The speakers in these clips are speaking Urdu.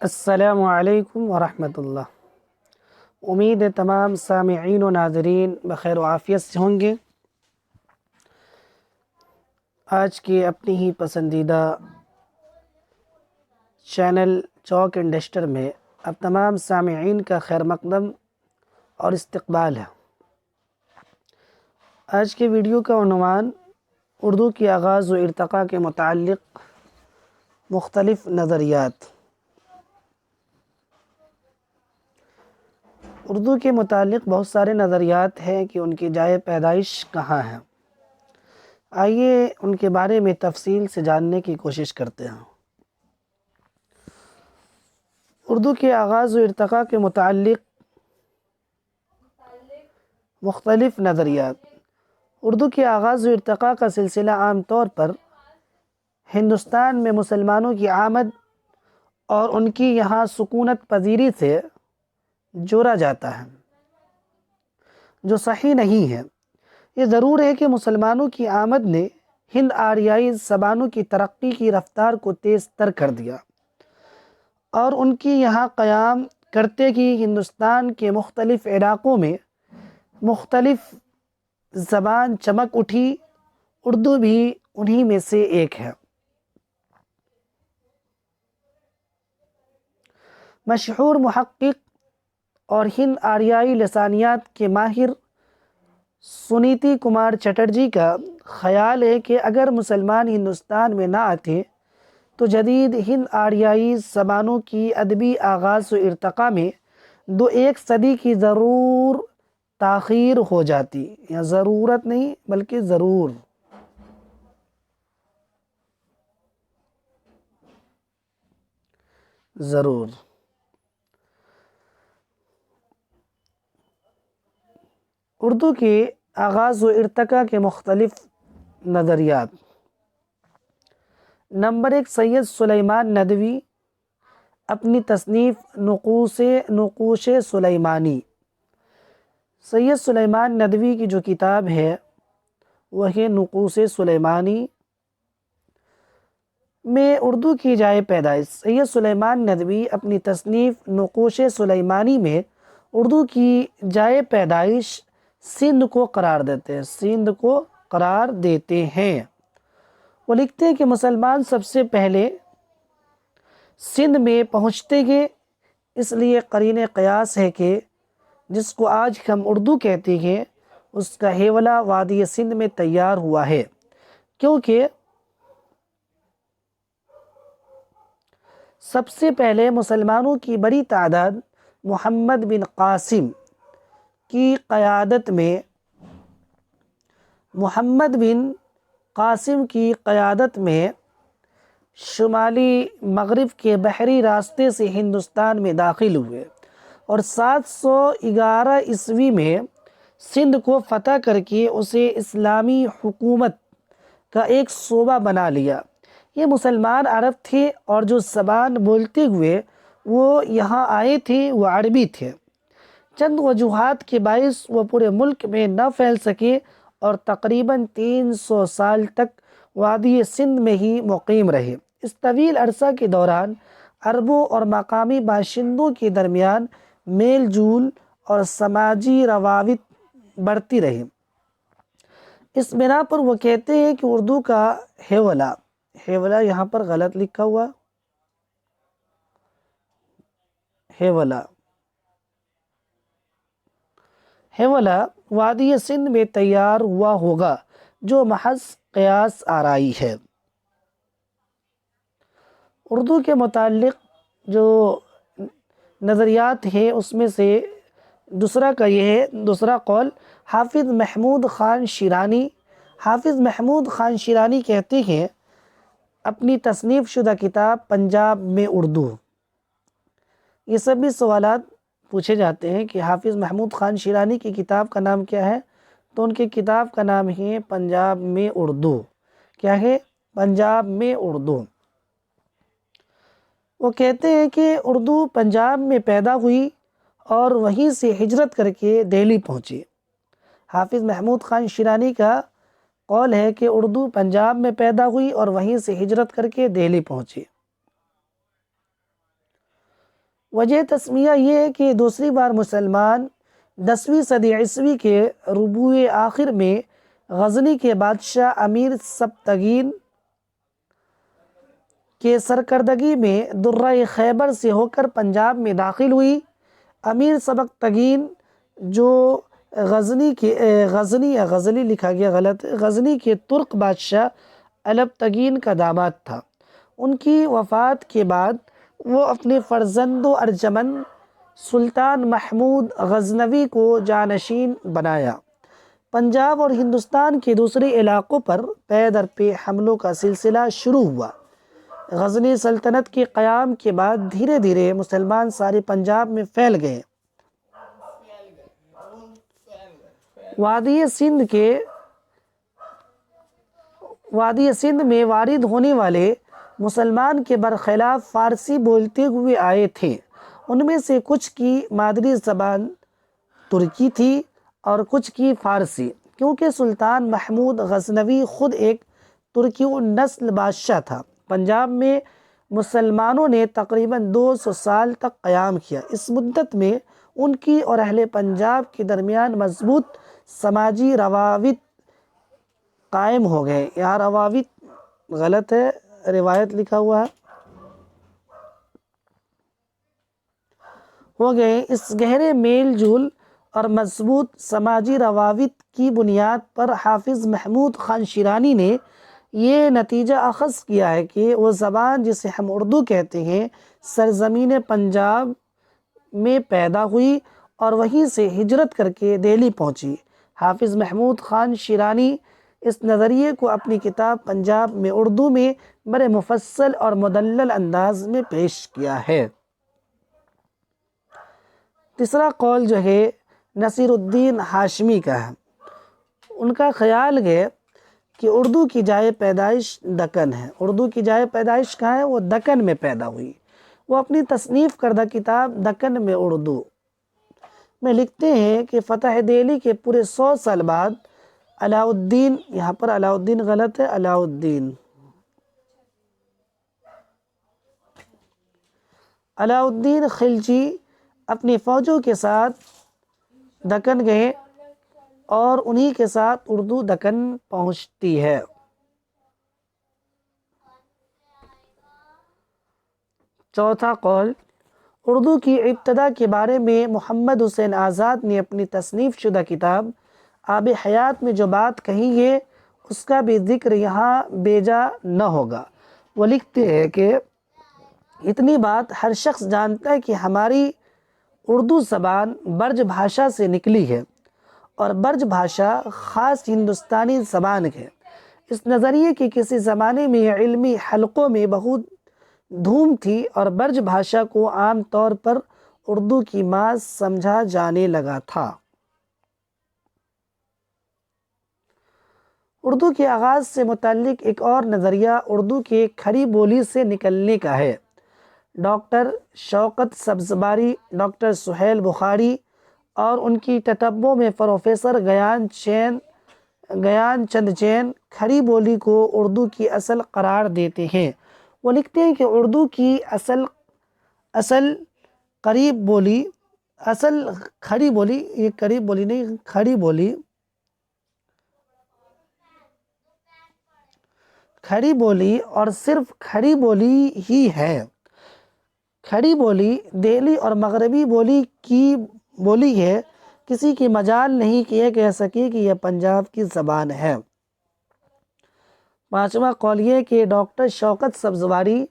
السلام علیکم ورحمۃ اللہ۔ امید ہے تمام سامعین و ناظرین بخیر و عافیت سے ہوں گے۔ آج کے اپنی ہی پسندیدہ چینل چوک اینڈ ڈسٹر میں اب تمام سامعین کا خیر مقدم اور استقبال ہے۔ آج کے ویڈیو کا عنوان اردو کی آغاز و ارتقاء کے متعلق مختلف نظریات۔ اردو کے متعلق بہت سارے نظریات ہیں کہ ان کی جائے پیدائش کہاں ہے۔ آئیے ان کے بارے میں تفصیل سے جاننے کی کوشش کرتے ہیں۔ اردو کے آغاز و ارتقاء کے متعلق مختلف نظریات۔ اردو کے آغاز و ارتقاء کا سلسلہ عام طور پر ہندوستان میں مسلمانوں کی آمد اور ان کی یہاں سکونت پذیری سے جوڑا جاتا ہے، جو صحیح نہیں ہے۔ یہ ضرور ہے کہ مسلمانوں کی آمد نے ہند آریائی زبانوں کی ترقی کی رفتار کو تیز تر کر دیا اور ان کی یہاں قیام کرتے ہی ہندوستان کے مختلف علاقوں میں مختلف زبان چمک اٹھی۔ اردو بھی انہی میں سے ایک ہے۔ مشہور محقق اور ہند آریائی لسانیات کے ماہر سنیتی کمار چٹرجی کا خیال ہے کہ اگر مسلمان ہندوستان میں نہ آتے تو جدید ہند آریائی زبانوں کی ادبی آغاز و ارتقاء میں ایک صدی کی ضرور تاخیر ہو جاتی، یا ضرورت نہیں بلکہ ضرور۔ اردو کے آغاز و ارتقاء کے مختلف نظریات۔ نمبر 1، سید سلیمان ندوی اپنی تصنیف نقوش سلیمانی۔ سید سلیمان ندوی کی جو کتاب ہے وہ ہے نقوش سلیمانی میں اردو کی جائے پیدائش۔ سید سلیمان ندوی اپنی تصنیف نقوش سلیمانی میں اردو کی جائے پیدائش سندھ کو قرار دیتے ہیں۔ وہ لکھتے ہیں کہ مسلمان سب سے پہلے سندھ میں پہنچتے گئے، اس لیے قرین قیاس ہے کہ جس کو آج ہم اردو کہتے ہیں اس کا ہیولہ وادی سندھ میں تیار ہوا ہے، کیونکہ سب سے پہلے مسلمانوں کی بڑی تعداد محمد بن قاسم کی قیادت میں شمالی مغرب کے بحری راستے سے ہندوستان میں داخل ہوئے اور 711 عیسوی میں سندھ کو فتح کر کے اسے اسلامی حکومت کا ایک صوبہ بنا لیا۔ یہ مسلمان عرب تھے اور جو زبان بولتے ہوئے وہ یہاں آئے تھے وہ عربی تھے۔ چند وجوہات کے باعث وہ پورے ملک میں نہ پھیل سکے اور تقریباً 300 سال تک وادی سندھ میں ہی مقیم رہے۔ اس طویل عرصہ کے دوران عربوں اور مقامی باشندوں کے درمیان میل جول اور سماجی روابط بڑھتی رہی۔ اس بنا پر وہ کہتے ہیں کہ اردو کا ہیولہ یہاں پر غلط لکھا ہوا، ہیولہ وادی سندھ میں تیار ہوا ہوگا، جو محض قیاس آرائی ہے۔ اردو کے متعلق جو نظریات ہیں اس میں سے دوسرا قول حافظ محمود خان شیرانی۔ حافظ محمود خان شیرانی کہتے ہیں اپنی تصنیف شدہ کتاب پنجاب میں اردو۔ یہ سب بھی سوالات پوچھے جاتے ہیں کہ حافظ محمود خان شیرانی کی کتاب کا نام کیا ہے، تو ان کی کتاب کا نام ہے پنجاب میں اردو۔ کیا ہے؟ پنجاب میں اردو۔ وہ کہتے ہیں کہ اردو پنجاب میں پیدا ہوئی اور وہیں سے ہجرت کر کے دہلی پہنچی۔ حافظ محمود خان شیرانی کا قول ہے کہ اردو پنجاب میں پیدا ہوئی اور وہیں سے ہجرت کر کے دہلی پہنچی۔ وجہ تسمیہ یہ ہے کہ دوسری بار مسلمان 10ویں صدی عیسوی کے ربوع آخر میں غزنی کے بادشاہ امیر سبکتگین کے سرکردگی میں درہ خیبر سے ہو کر پنجاب میں داخل ہوئی۔ امیر سبکتگین جو غزنی لکھا گیا غلط ہے، غزنی کے ترک بادشاہ الپتگین کا داماد تھا۔ ان کی وفات کے بعد وہ اپنے فرزند و ارجمند سلطان محمود غزنوی کو جانشین بنایا۔ پنجاب اور ہندوستان کے دوسرے علاقوں پر پے در پے حملوں کا سلسلہ شروع ہوا۔ غزنی سلطنت کے قیام کے بعد دھیرے دھیرے مسلمان سارے پنجاب میں پھیل گئے۔ وادی سندھ میں وارد ہونے والے مسلمان کے برخلاف فارسی بولتے ہوئے آئے تھے۔ ان میں سے کچھ کی مادری زبان ترکی تھی اور کچھ کی فارسی، کیونکہ سلطان محمود غزنوی خود ایک ترکی نسل بادشاہ تھا۔ پنجاب میں مسلمانوں نے تقریباً 200 سال تک قیام کیا۔ اس مدت میں ان کی اور اہل پنجاب کے درمیان مضبوط سماجی روابط قائم ہو گئے۔ یہاں روابط غلط ہے، روایت لکھا ہوا ہے، ہو گئے۔ اس گہرے میل جول اور مضبوط سماجی روابط کی بنیاد پر حافظ محمود خان شیرانی نے یہ نتیجہ اخذ کیا ہے کہ وہ زبان جسے ہم اردو کہتے ہیں سرزمین پنجاب میں پیدا ہوئی اور وہیں سے ہجرت کر کے دہلی پہنچی۔ حافظ محمود خان شیرانی اس نظریے کو اپنی کتاب پنجاب میں اردو میں بڑے مفصل اور مدلل انداز میں پیش کیا ہے۔ تیسرا قول جو ہے نصیر الدین ہاشمی کا ہے۔ ان کا خیال ہے کہ اردو کی جائے پیدائش دکن ہے۔ اردو کی جائے پیدائش کہاں ہے؟ وہ دکن میں پیدا ہوئی۔ وہ اپنی تصنیف کردہ کتاب دکن میں اردو میں لکھتے ہیں کہ فتح دہلی کے پورے 100 سال بعد علاء الدین، یہاں پر علاء الدین غلط ہے، علاء الدین خلجی اپنی فوجوں کے ساتھ دکن گئے اور انہی کے ساتھ اردو دکن پہنچتی ہے۔ چوتھا قول، اردو کی ابتدا کے بارے میں محمد حسین آزاد نے اپنی تصنیف شدہ کتاب آب حیات میں جو بات کہی ہے اس کا بھی ذکر یہاں بیجا نہ ہوگا۔ وہ لکھتے ہیں کہ اتنی بات ہر شخص جانتا ہے کہ ہماری اردو زبان برج بھاشا سے نکلی ہے اور برج بھاشا خاص ہندوستانی زبان ہے۔ اس نظریے کی کسی زمانے میں علمی حلقوں میں بہت دھوم تھی اور برج بھاشا کو عام طور پر اردو کی ماں سمجھا جانے لگا تھا۔ اردو کے آغاز سے متعلق ایک اور نظریہ اردو کے کھڑی بولی سے نکلنے کا ہے۔ ڈاکٹر شوکت سبزواری، ڈاکٹر سہیل بخاری اور ان کی تتبع میں پروفیسر گیان چند جین کھڑی بولی کو اردو کی اصل قرار دیتے ہیں۔ وہ لکھتے ہیں کہ اردو کی اصل کھڑی بولی اور صرف کھڑی بولی ہی ہے۔ کھڑی بولی دہلی اور مغربی بولی کی بولی ہے، کسی کی مجال نہیں کہ یہ کہہ سکے کہ یہ پنجاب کی زبان ہے۔ پانچواں قول یہ کہ ڈاکٹر شوکت سبزواری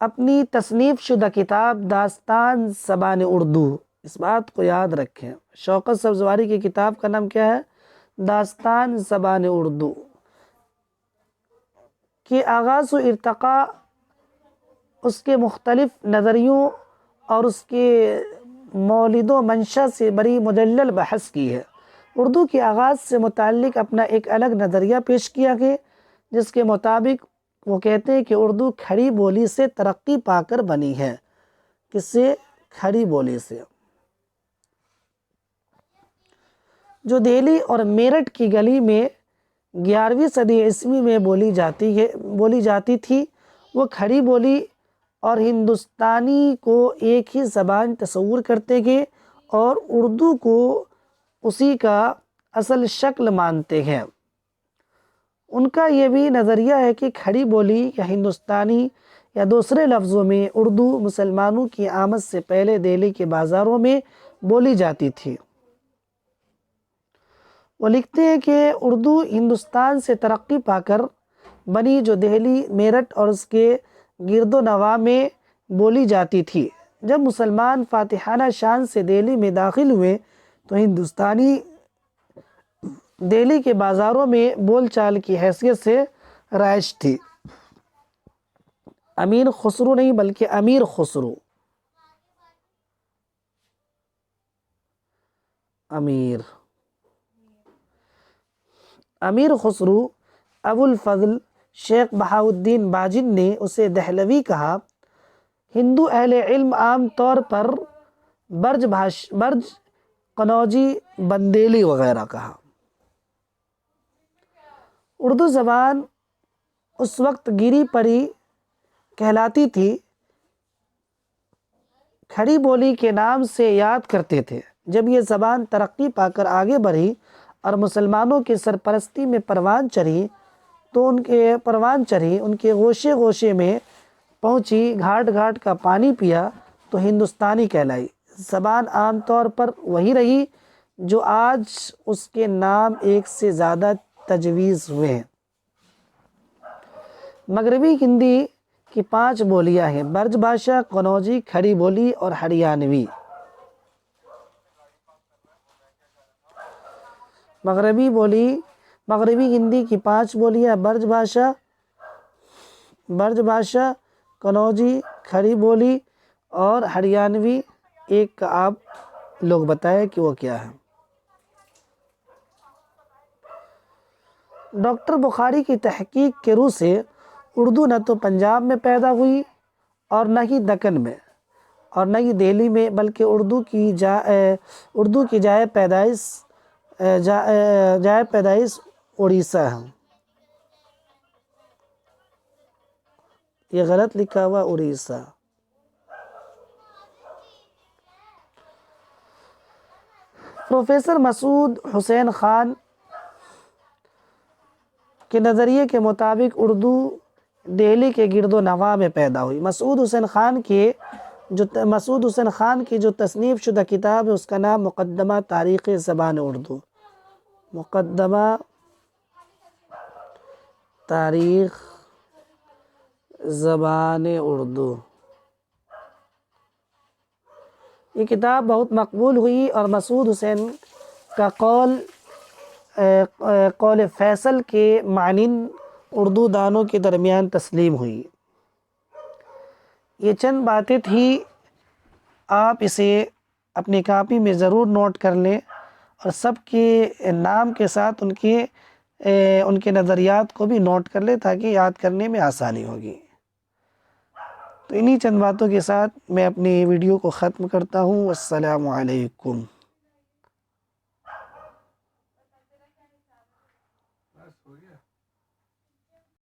اپنی تصنیف شدہ کتاب داستان زبان اردو، اس بات کو یاد رکھیں، شوکت سبزواری کی کتاب کا نام کیا ہے؟ داستان زبان اردو، کے آغاز و ارتقاء اس کے مختلف نظریوں اور اس کے مولد و منشا سے بڑی مدلل بحث کی ہے۔ اردو کے آغاز سے متعلق اپنا ایک الگ نظریہ پیش کیا گیا جس کے مطابق وہ کہتے ہیں کہ اردو کھڑی بولی سے ترقی پا کر بنی ہے۔ کس سے؟ کھڑی بولی سے، جو دہلی اور میرٹھ کی گلی میں 11ویں صدی عیسوی میں بولی جاتی تھی۔ وہ کھڑی بولی اور ہندوستانی کو ایک ہی زبان تصور کرتے گئے اور اردو کو اسی کا اصل شکل مانتے ہیں۔ ان کا یہ بھی نظریہ ہے کہ کھڑی بولی یا ہندوستانی یا دوسرے لفظوں میں اردو مسلمانوں کی آمد سے پہلے دہلی کے بازاروں میں بولی جاتی تھی۔ وہ لکھتے ہیں کہ اردو ہندوستان سے ترقی پا کر بنی جو دہلی، میرٹھ اور اس کے گرد و نواح میں بولی جاتی تھی۔ جب مسلمان فاتحانہ شان سے دہلی میں داخل ہوئے تو ہندوستانی دہلی کے بازاروں میں بول چال کی حیثیت سے رائج تھی۔ امیر خسرو نہیں بلکہ امیر خسرو، امیر خسرو ابو الفضل شیخ بہاؤالدین باجن نے اسے دہلوی کہا۔ ہندو اہل علم عام طور پر برج قنوجی، بندیلی وغیرہ کہا۔ اردو زبان اس وقت گری پڑی کہلاتی تھی، کھڑی بولی کے نام سے یاد کرتے تھے۔ جب یہ زبان ترقی پا کر آگے بڑھی اور مسلمانوں کی سرپرستی میں پروان چڑھی ان کے گوشے گوشے میں پہنچی، گھاٹ گھاٹ کا پانی پیا تو ہندوستانی کہلائی۔ زبان عام طور پر وہی رہی جو آج اس کے نام ایک سے زیادہ تجویز ہوئے ہیں۔ مغربی ہندی کی 5 بولیاں ہیں: برج بھاشا، قنوجی، کھڑی بولی اور ہریانوی۔ مغربی ہندی کی 5 بولیاں: برج بھاشا، قنوجی، کھڑی بولی اور ہریانوی۔ ایک کا آپ لوگ بتائیں کہ وہ کیا ہے۔ ڈاکٹر بخاری کی تحقیق کے روح سے اردو نہ تو پنجاب میں پیدا ہوئی اور نہ ہی دکن میں اور نہ ہی دہلی میں، بلکہ اردو کی جائے پیدائش اڑیسہ ہے۔ یہ غلط لکھا ہوا اڑیسہ۔ پروفیسر مسعود حسین خان کے نظریے کے مطابق اردو دہلی کے گرد و نواح میں پیدا ہوئی۔ مسعود حسین خان کی جو تصنیف شدہ کتاب ہے اس کا نام مقدمہ تاریخ زبان اردو، مقدمہ تاریخ زبان اردو۔ یہ کتاب بہت مقبول ہوئی اور مسعود حسین کا قول فیصل کے مانند اردو دانوں کے درمیان تسلیم ہوئی۔ یہ چند باتیں تھیں، آپ اسے اپنی کاپی میں ضرور نوٹ کر لیں اور سب کے نام کے ساتھ ان کے نظریات کو بھی نوٹ کر لیں تاکہ یاد کرنے میں آسانی ہوگی۔ تو انہی چند باتوں کے ساتھ میں اپنی ویڈیو کو ختم کرتا ہوں۔ السلام علیکم۔